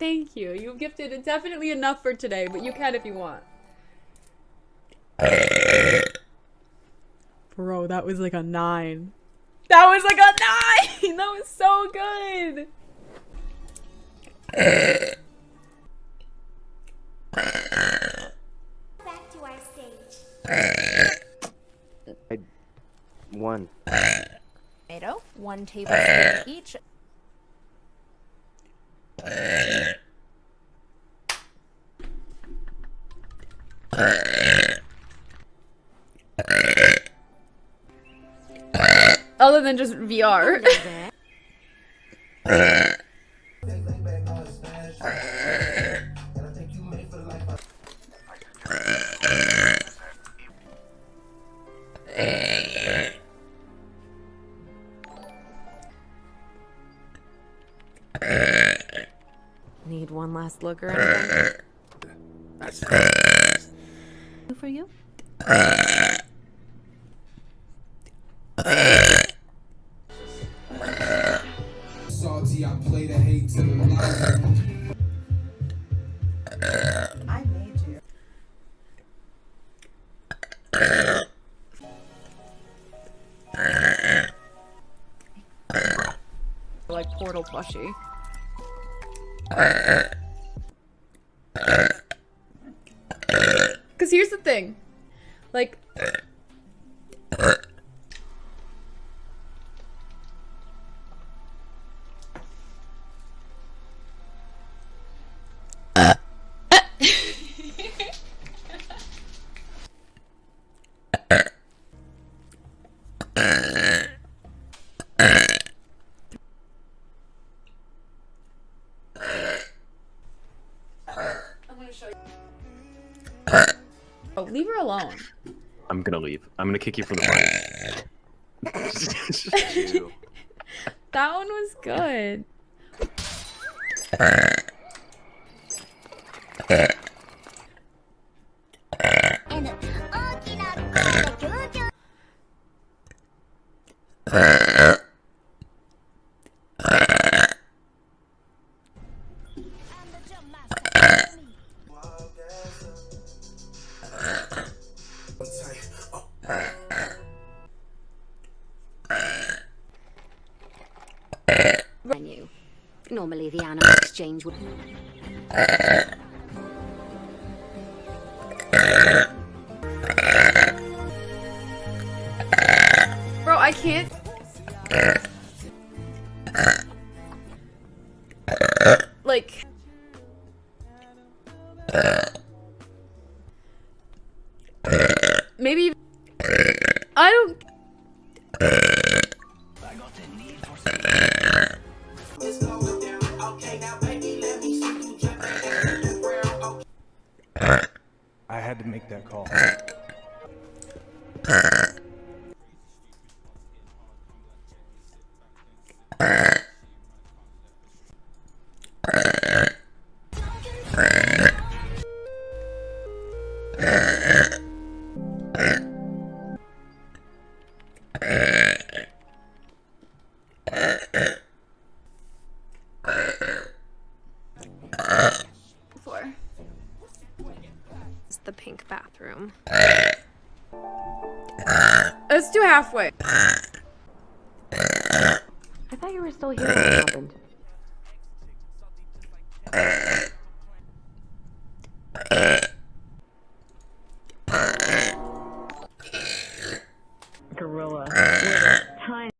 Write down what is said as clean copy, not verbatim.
Thank you. You've gifted definitely enough for today, but you can if you want. Bro, that was like a 9. That was like a 9! That was so good! Back to our stage. 1. Tomato, 1 tablespoon each. Other than just VR. Need one last look or anything? For you? Salty, I play the hate to the light. I made you. Like Portal plushie. Cause here's the thing. Like oh, leave her alone. I'm gonna leave. I'm gonna kick you from the mic. Just you. That one was good. Menu. Normally the animal exchange would... Bro, I can't. Like. Maybe. I don't. I had to make that call. It's the pink bathroom. Let's do halfway. I thought you were still here when it happened. Gorilla.